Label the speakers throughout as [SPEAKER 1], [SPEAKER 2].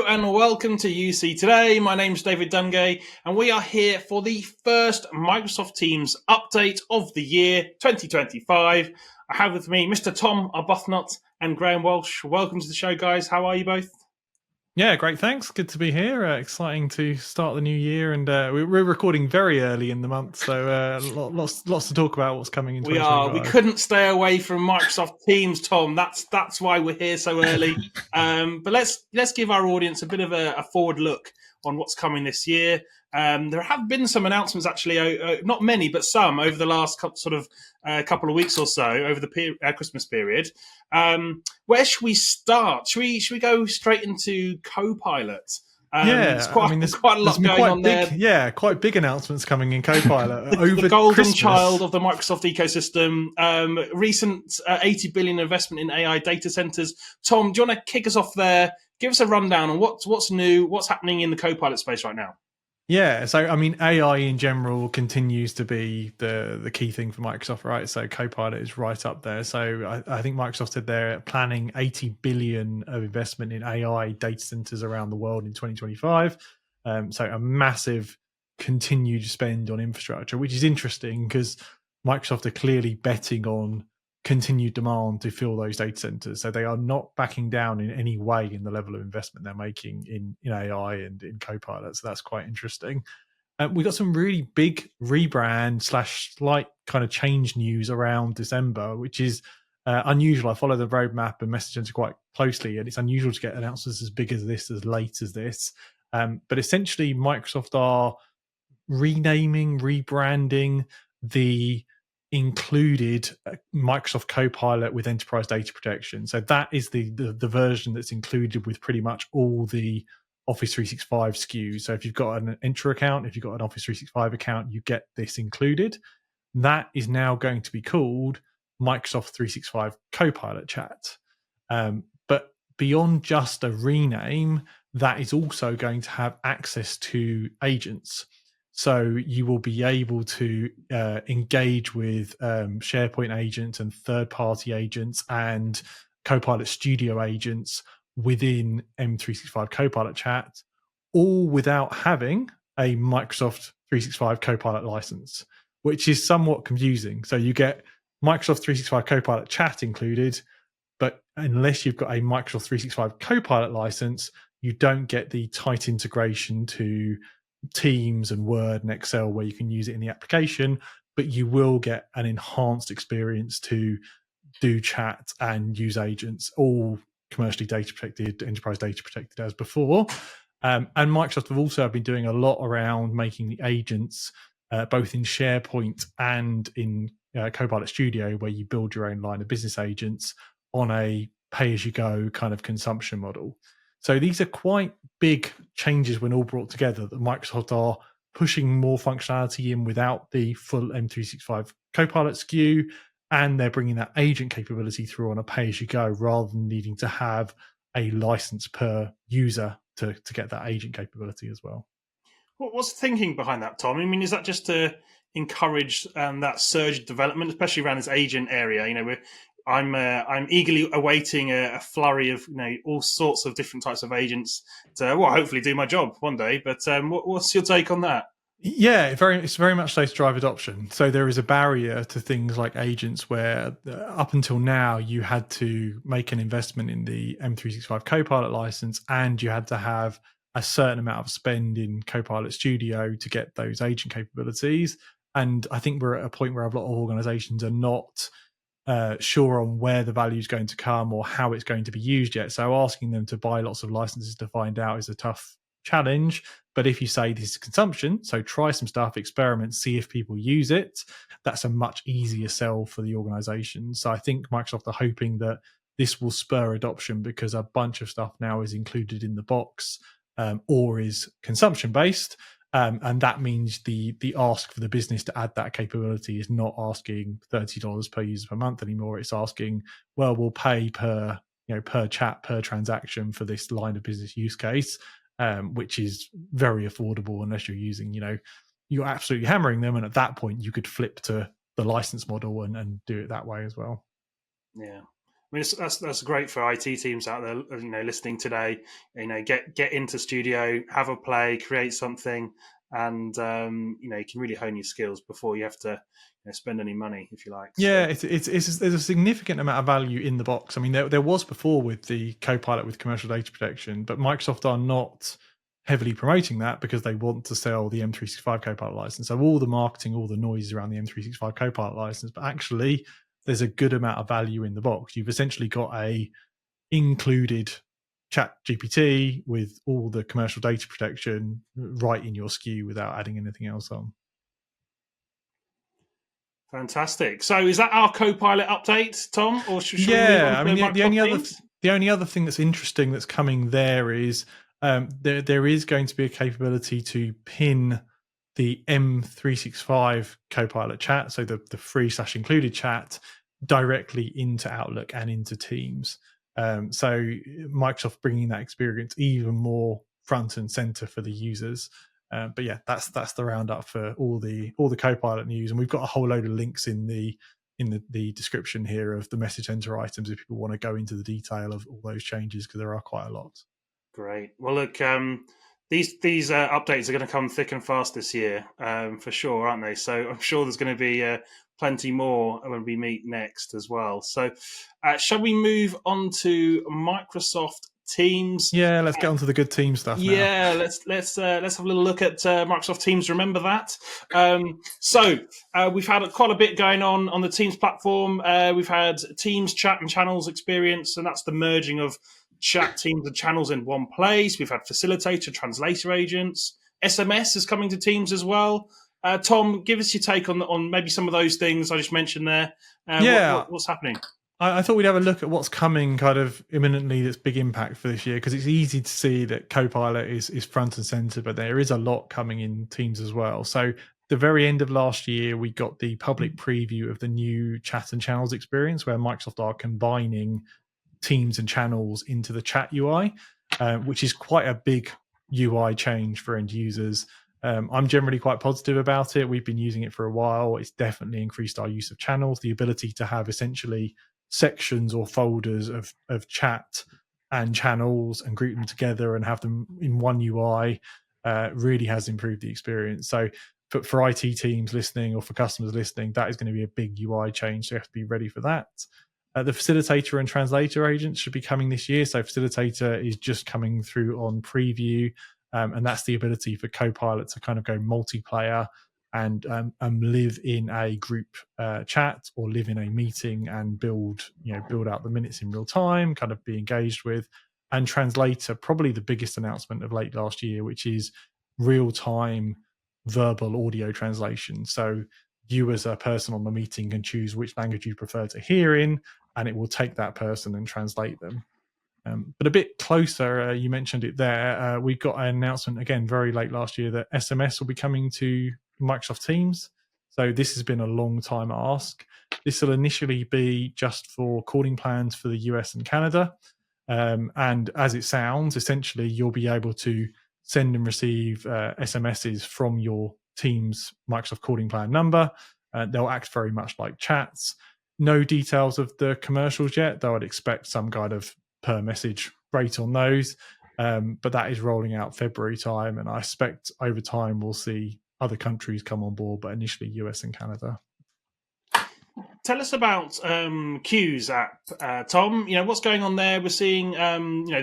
[SPEAKER 1] and welcome to UC Today. My name's David Dungay, and we are here for the first Microsoft Teams update of the year 2025. I have with me Mr. Tom Arbuthnot and Graham Walsh. Welcome to the show, guys. How are you both?
[SPEAKER 2] Yeah, great. Thanks. Good to be here. Exciting to start the new year, and we're recording very early in the month, so lots to talk about. What's coming in 2025.
[SPEAKER 1] We couldn't stay away from Microsoft Teams, Tom. That's why we're here so early. But let's give our audience a bit of a forward look on what's coming this year. There have been some announcements, actually, not many, but some over the last couple of weeks or so over the Christmas period. Where should we start? Should we go straight into Copilot? There's quite a lot going on there.
[SPEAKER 2] Yeah, quite big announcements coming in Copilot over
[SPEAKER 1] the golden
[SPEAKER 2] Christmas.
[SPEAKER 1] Child of the Microsoft ecosystem. Recent 80 billion investment in AI data centers. Tom, do you want to kick us off there? Give us a rundown on what's new, what's happening in the Copilot space right now.
[SPEAKER 2] Yeah, so I mean, AI in general continues to be the key thing for Microsoft, right? So Copilot is right up there. So I think Microsoft said they're planning 80 billion of investment in AI data centers around the world in 2025. So a massive continued spend on infrastructure, which is interesting because Microsoft are clearly betting on continued demand to fill those data centers. So they are not backing down in any way in the level of investment they're making in AI and in Copilot. So that's quite interesting. We got some really big rebrand / slight kind of change news around December, which is unusual. I follow the roadmap and message center quite closely, and it's unusual to get announcements as big as this, as late as this. But essentially, Microsoft are renaming, rebranding the included Microsoft Copilot with enterprise data protection. So that is the version that's included with pretty much all the Office 365 SKUs. So if you've got an Entra account, if you've got an Office 365 account, you get this included. That is now going to be called Microsoft 365 Copilot Chat. But beyond just a rename, that is also going to have access to agents. So you will be able to engage with SharePoint agents and third-party agents and Copilot Studio agents within M365 Copilot Chat, all without having a Microsoft 365 Copilot license, which is somewhat confusing. So you get Microsoft 365 Copilot Chat included, but unless you've got a Microsoft 365 Copilot license, you don't get the tight integration to Teams and Word and Excel where you can use it in the application, but you will get an enhanced experience to do chat and use agents, all commercially data protected, enterprise data protected as before. And Microsoft have also been doing a lot around making the agents both in SharePoint and in Copilot Studio, where you build your own line of business agents on a pay-as-you-go kind of consumption model. So these are quite big changes when all brought together, that Microsoft are pushing more functionality in without the full M365 Copilot SKU, and they're bringing that agent capability through on a pay-as-you-go rather than needing to have a license per user to get that agent capability as well.
[SPEAKER 1] What's the thinking behind that, Tom? I mean, is that just to encourage that surge of development, especially around this agent area? You know, I'm eagerly awaiting a flurry of all sorts of different types of agents to hopefully do my job one day. But what's your take on that?
[SPEAKER 2] Yeah, it's very much so to drive adoption. So there is a barrier to things like agents where up until now you had to make an investment in the M365 Copilot license, and you had to have a certain amount of spend in Copilot Studio to get those agent capabilities. And I think we're at a point where a lot of organizations are not sure on where the value is going to come or how it's going to be used yet. So asking them to buy lots of licenses to find out is a tough challenge. But if you say this is consumption, so try some stuff, experiment, see if people use it, that's a much easier sell for the organization. So I think Microsoft are hoping that this will spur adoption, because a bunch of stuff now is included in the box or is consumption based. And that means the ask for the business to add that capability is not asking $30 per user per month anymore. It's asking, well, we'll pay per chat, per transaction for this line of business use case, which is very affordable unless you're using, you're absolutely hammering them. And at that point, you could flip to the license model and do it that way as well.
[SPEAKER 1] Yeah. I mean, that's great for IT teams out there, listening today. Get into Studio, have a play, create something, and you can really hone your skills before you have to spend any money, if you like.
[SPEAKER 2] Yeah, it's there's a significant amount of value in the box. I mean, there was before with the Copilot with commercial data protection, but Microsoft are not heavily promoting that because they want to sell the M365 Copilot license. So all the marketing, all the noise is around the M365 Copilot license, but actually there's a good amount of value in the box. You've essentially got a included Chat GPT with all the commercial data protection right in your SKU without adding anything else on.
[SPEAKER 1] Fantastic. So is that our Copilot update, Tom, or should we move on to Microsoft Teams?
[SPEAKER 2] The only other thing that's interesting that's coming there is there is going to be a capability to pin the M365 Copilot Chat, so the free / included chat, directly into Outlook and into Teams. So Microsoft bringing that experience even more front and center for the users. But yeah, that's the roundup for all the Copilot news, and we've got a whole load of links in the description here of the message center items if people want to go into the detail of all those changes, because there are quite a lot.
[SPEAKER 1] Great. Well, look, these updates are going to come thick and fast this year, for sure, aren't they? So I'm sure there's going to be plenty more when we meet next as well. So shall we move on to Microsoft Teams?
[SPEAKER 2] Yeah, let's get on to the good team stuff now.
[SPEAKER 1] Yeah, let's have a little look at Microsoft Teams. Remember that. So we've had quite a bit going on the Teams platform. We've had Teams chat and channels experience, and that's the merging of chat, Teams, and channels in one place. We've had facilitator, translator agents. SMS is coming to Teams as well. Tom, give us your take on maybe some of those things I just mentioned there. What's happening?
[SPEAKER 2] I thought we'd have a look at what's coming kind of imminently that's big impact for this year, because it's easy to see that Copilot is front and center, but there is a lot coming in Teams as well. So the very end of last year, we got the public preview of the new chat and channels experience, where Microsoft are combining Teams and channels into the chat UI, which is quite a big UI change for end users. I'm generally quite positive about it. We've been using it for a while. It's definitely increased our use of channels. The ability to have essentially sections or folders of chat and channels and group them together and have them in one UI really has improved the experience. So for IT teams listening or for customers listening, that is going to be a big UI change. So you have to be ready for that. The facilitator and translator agents should be coming this year. So facilitator is just coming through on preview, and that's the ability for Copilot to kind of go multiplayer and live in a group chat or live in a meeting and build out the minutes in real time, kind of be engaged with. And translator, probably the biggest announcement of late last year, which is real time verbal audio translation. So you as a person on the meeting can choose which language you prefer to hear in, and it will take that person and translate them. But a bit closer, you mentioned it there, we got an announcement again very late last year that SMS will be coming to Microsoft Teams. So this has been a long time ask. This will initially be just for calling plans for the US and Canada. And as it sounds, essentially you'll be able to send and receive SMSs from your Teams Microsoft calling plan number. They'll act very much like chats. No details of the commercials yet, though I'd expect some kind of per message rate on those. But that is rolling out February time, and I expect over time we'll see other countries come on board, but initially US and Canada.
[SPEAKER 1] Tell us about Q's app, Tom. What's going on there? We're seeing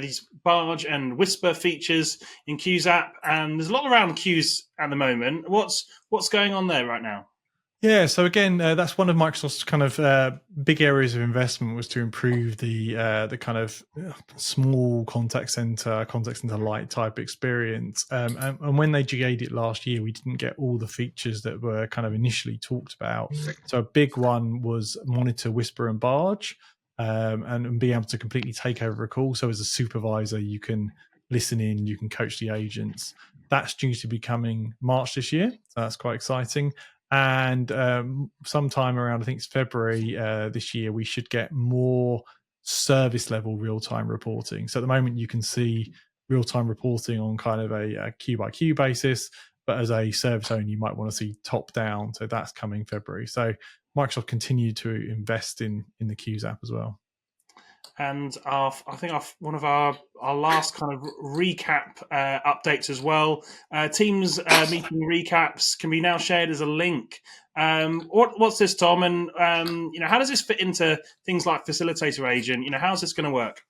[SPEAKER 1] these barge and whisper features in Q's app, and there's a lot around Q's at the moment. What's going on there right now?
[SPEAKER 2] Yeah, so again, that's one of Microsoft's kind of big areas of investment, was to improve the kind of small contact center light type experience. And when they GA'd it last year, we didn't get all the features that were kind of initially talked about. So a big one was monitor, whisper, and barge, and be able to completely take over a call. So as a supervisor, you can listen in, you can coach the agents. That's due to be coming March this year, so that's quite exciting. And sometime around, I think it's February this year, we should get more service level real-time reporting. So at the moment, you can see real-time reporting on kind of a queue by queue basis, but as a service owner, you might want to see top down. So that's coming February. So Microsoft continued to invest in the Q's app as well.
[SPEAKER 1] and one of our last kind of recap updates as well. Teams meeting recaps can be now shared as a link. What's this, Tom? And how does this fit into things like facilitator agent? How's this going to work?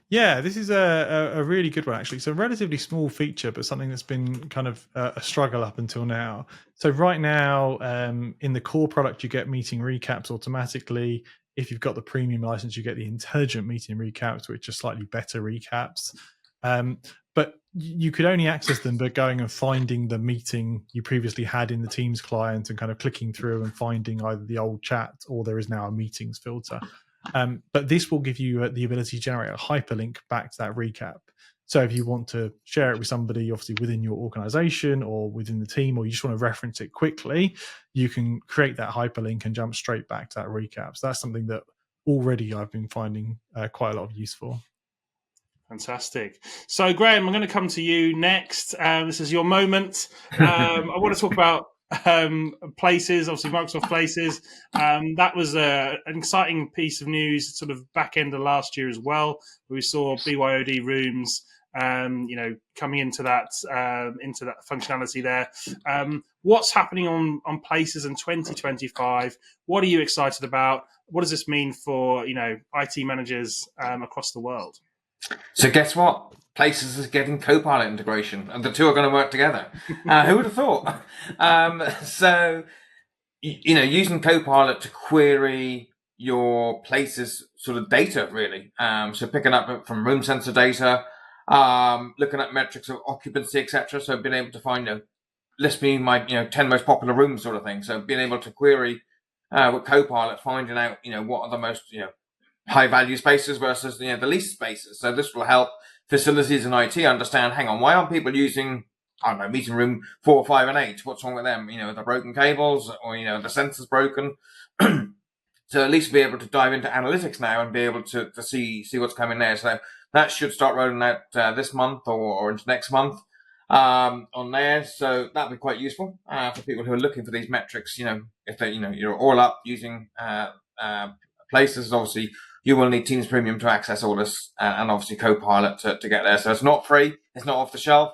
[SPEAKER 2] Yeah, this is a really good one, actually. It's a relatively small feature, but something that's been kind of a struggle up until now. So right now, in the core product, you get meeting recaps automatically. If you've got the premium license, you get the intelligent meeting recaps, which are slightly better recaps. But you could only access them by going and finding the meeting you previously had in the Teams client and kind of clicking through and finding either the old chat or there is now a meetings filter. But this will give you the ability to generate a hyperlink back to that recap. So if you want to share it with somebody, obviously within your organization or within the team, or you just want to reference it quickly, you can create that hyperlink and jump straight back to that recap. So that's something that already I've been finding quite a lot of use for.
[SPEAKER 1] Fantastic. So, Graham, I'm going to come to you next. This is your moment. I want to talk about Places, obviously Microsoft Places. That was an exciting piece of news, sort of back end of last year as well. We saw BYOD rooms, coming into that functionality there. What's happening on Places in 2025? What are you excited about? What does this mean for IT managers across the world?
[SPEAKER 3] So guess what? Places is getting Copilot integration, and the two are going to work together. Who would have thought? So, using Copilot to query your Places sort of data, really. So picking up from room sensor data, looking at metrics of occupancy, etc. So being able to find, list me my 10 most popular rooms sort of thing. So being able to query with Copilot, finding out what are the most high value spaces versus the least spaces. So this will help facilities and IT understand, hang on, why aren't people using, I don't know, meeting room 4, 5, and 8? What's wrong with them? The broken cables or, the sensor's broken. So at least be able to dive into analytics now and be able to see what's coming there. So that should start rolling out this month or into next month on there. So that'll be quite useful for people who are looking for these metrics. If they, you're all up using Places, obviously you will need Teams Premium to access all this, and obviously Copilot to get there. So it's not free, it's not off the shelf.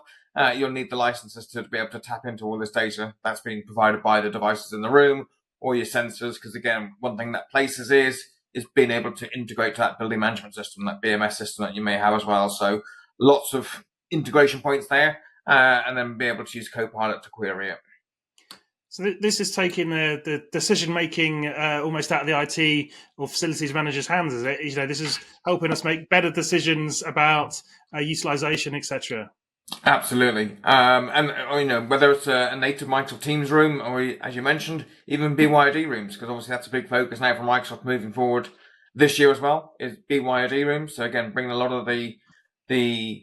[SPEAKER 3] You'll need the licenses to be able to tap into all this data that's being provided by the devices in the room or your sensors. Because again, one thing that Places is being able to integrate to that building management system, that BMS system that you may have as well. So lots of integration points there, and then be able to use Copilot to query it.
[SPEAKER 1] So this is taking the decision making almost out of the IT or facilities managers' hands, is it? This is helping us make better decisions about utilization, etc.
[SPEAKER 3] Absolutely, and whether it's a native Microsoft Teams room or, as you mentioned, even BYOD rooms, because obviously that's a big focus now for Microsoft moving forward this year as well. Is BYOD rooms. So again, bringing a lot of the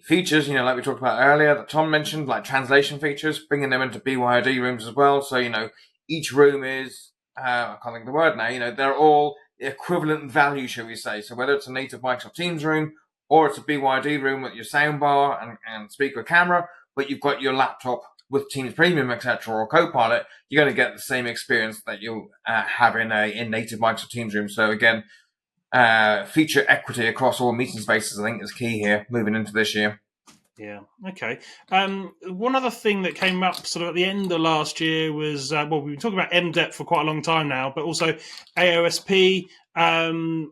[SPEAKER 3] features, like we talked about earlier, that Tom mentioned, like translation features, bringing them into BYOD rooms as well. So, each room is, I can't think of the word now, they're all equivalent value, shall we say. So whether it's a native Microsoft Teams room or it's a BYOD room with your soundbar and speaker camera, but you've got your laptop with Teams Premium, etc., or Copilot, you're going to get the same experience that you'll have in native Microsoft Teams room. So again, feature equity across all meeting spaces, I think, is key here moving into this year.
[SPEAKER 1] Yeah. Okay. One other thing that came up sort of at the end of last year was, we've been talking about M-DEP for quite a long time now, but also AOSP.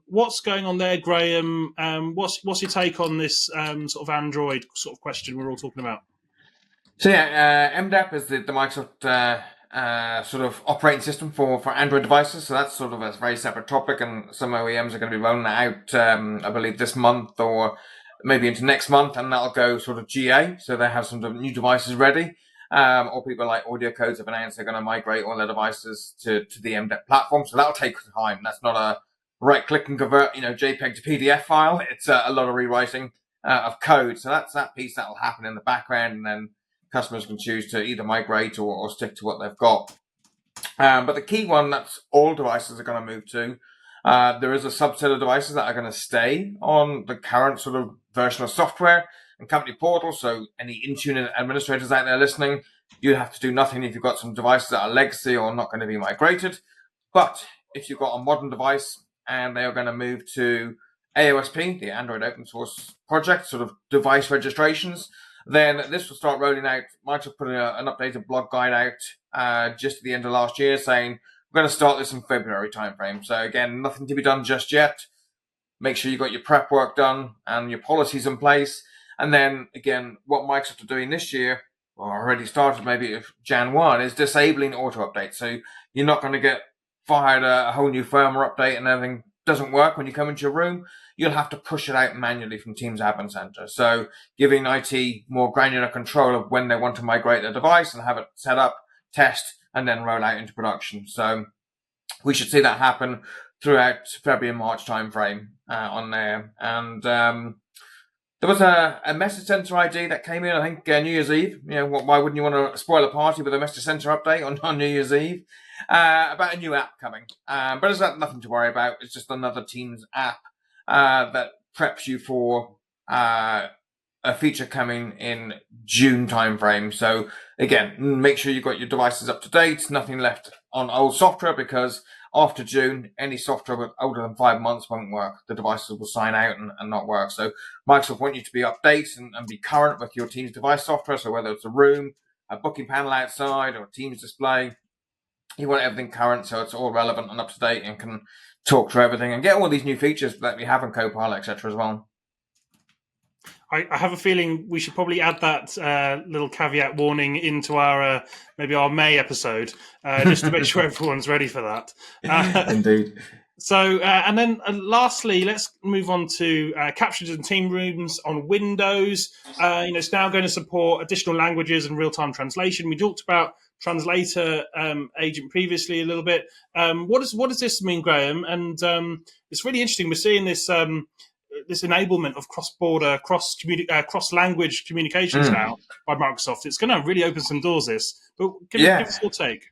[SPEAKER 1] What's going on there, Graham? What's your take on this sort of Android sort of question we're all talking about?
[SPEAKER 3] So yeah, M-DEP is the Microsoft sort of operating system for Android devices. So that's sort of a very separate topic, and some OEMs are going to be rolling it out, I believe, this month or maybe into next month, and that'll go sort of GA. So they have some new devices ready. Or people like Audio Codes have announced they're going to migrate all their devices to the M-DEP platform. So that'll take time. That's not a right click and convert, JPEG to PDF file. It's a lot of rewriting of code. So that's that piece that'll happen in the background, and then customers can choose to either migrate or stick to what they've got. But the key one that all devices are going to move to, there is a subset of devices that are going to stay on the current sort of version of software and company portal. So any Intune administrators out there listening, you have to do nothing if you've got some devices that are legacy or not going to be migrated. But if you've got a modern device and they are going to move to AOSP, the Android open source project, sort of device registrations, then this will start rolling out. Microsoft put an updated blog guide out just at the end of last year saying we're going to start this in February timeframe. So again, nothing to be done just yet. Make sure you got your prep work done and your policies in place. And then again, what Microsoft are doing this year, or already started maybe if Jan 1, is disabling auto updates. So you're not going to get fired a whole new firmware update and everything doesn't work when you come into your room. You'll have to push it out manually from Teams Admin Center. So giving IT more granular control of when they want to migrate their device and have it set up, test, and then roll out into production. So we should see that happen throughout February and March timeframe on there. And there was a message center ID that came in, I think, New Year's Eve. Why wouldn't you want to spoil a party with a message center update on New Year's Eve? About a new app coming. But there's nothing to worry about. It's just another Teams app that preps you for a feature coming in June timeframe. So again, make sure you've got your devices up to date, nothing left on old software, because after June, any software older than 5 months won't work. The devices will sign out and not work. So Microsoft want you to be updated and be current with your Teams device software. So whether it's a room, a booking panel outside, or a Teams display, you want everything current so it's all relevant and up to date and can talk to everything and get all these new features that we have in Copilot, etc. as well.
[SPEAKER 1] I have a feeling we should probably add that little caveat warning into our maybe our May episode, just to make sure everyone's ready for that.
[SPEAKER 3] Indeed.
[SPEAKER 1] So, and then lastly, let's move on to captions and team rooms on Windows. It's now going to support additional languages and real-time translation. We talked about translator agent previously a little bit. What does this mean, Graham? And it's really interesting. We're seeing this this enablement of cross-border, cross-language communications now by Microsoft. It's going to really open some doors. This, but give us your take.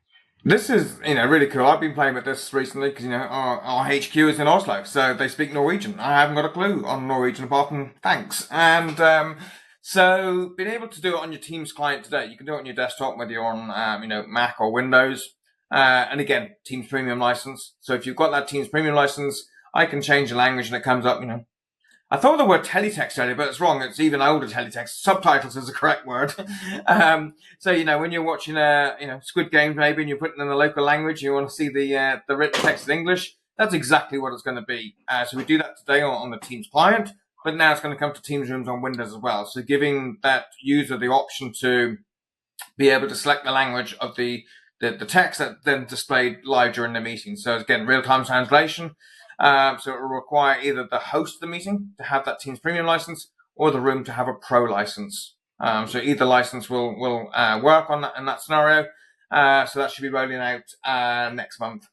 [SPEAKER 3] This is, really cool. I've been playing with this recently because, our HQ is in Oslo, so they speak Norwegian. I haven't got a clue on Norwegian apart from thanks. And so being able to do it on your Teams client today, you can do it on your desktop, whether you're on, Mac or Windows. And again, Teams Premium license. So if you've got that Teams Premium license, I can change the language and it comes up, I thought the word teletext earlier, but it's wrong. It's even older teletext. Subtitles is the correct word. So, when you're watching, Squid Games maybe, and you're putting in the local language, you want to see the written text in English, that's exactly what it's going to be. So we do that today on the Teams client, but now it's going to come to Teams Rooms on Windows as well. So giving that user the option to be able to select the language of the text that then displayed live during the meeting. So again, real-time translation. So it will require either the host of the meeting to have that Teams Premium license or the room to have a Pro license. So either license will work on that in that scenario. So that should be rolling out next month.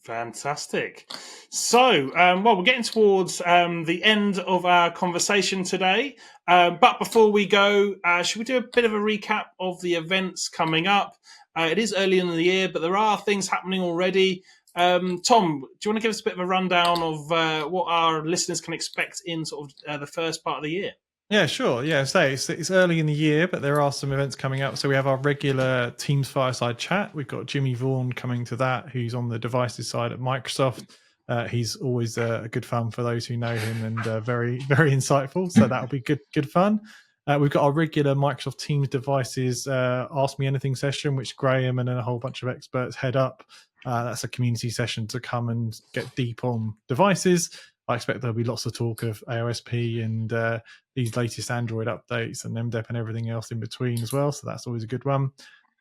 [SPEAKER 1] Fantastic. So, we're getting towards the end of our conversation today. But before we go, should we do a bit of a recap of the events coming up? It is early in the year, but there are things happening already. Tom, do you want to give us a bit of a rundown of what our listeners can expect in sort of the first part of the year?
[SPEAKER 2] Yeah, sure. Yeah, so it's early in the year, but there are some events coming up. So we have our regular Teams Fireside Chat. We've got Jimmy Vaughan coming to that, who's on the devices side at Microsoft. He's always a good fun for those who know him, and very, very insightful. So that'll be good fun. We've got our regular Microsoft Teams devices Ask Me Anything session, which Graham and then a whole bunch of experts head up. That's a community session to come and get deep on devices. I expect there'll be lots of talk of AOSP and these latest Android updates and M-DEP and everything else in between as well. So that's always a good one.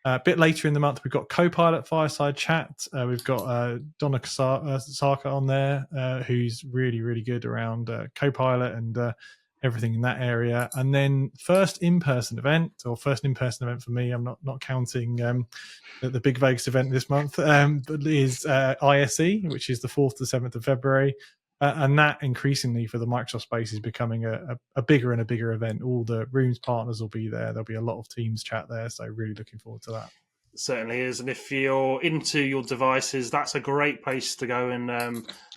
[SPEAKER 2] A bit later in the month, we've got Copilot Fireside Chat. We've got Donna Saka on there, who's really, really good around Copilot and everything in that area. And then first in-person event for me, I'm not counting the big Vegas event this month, but is ISE, which is the 4th to 7th of February. And that increasingly for the Microsoft space is becoming a bigger and a bigger event. All the Rooms partners will be there. There'll be a lot of Teams chat there. So really looking forward to that.
[SPEAKER 1] It certainly is. And if you're into your devices, that's a great place to go and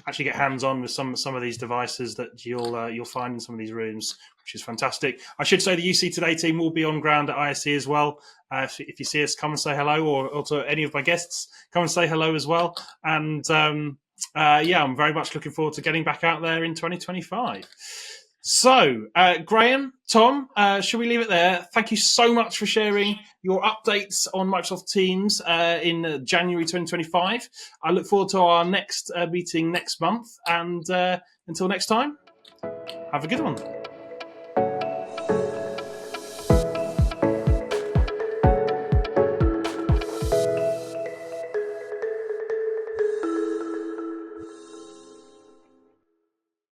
[SPEAKER 1] actually get hands-on with some of these devices that you'll find in some of these rooms, which is fantastic. I should say the UC Today team will be on ground at ISE as well. If you see us, come and say hello, or to any of my guests, come and say hello as well. And I'm very much looking forward to getting back out there in 2025. So, Graham, Tom, should we leave it there? Thank you so much for sharing your updates on Microsoft Teams in January 2025. I look forward to our next meeting next month. And until next time, have a good one.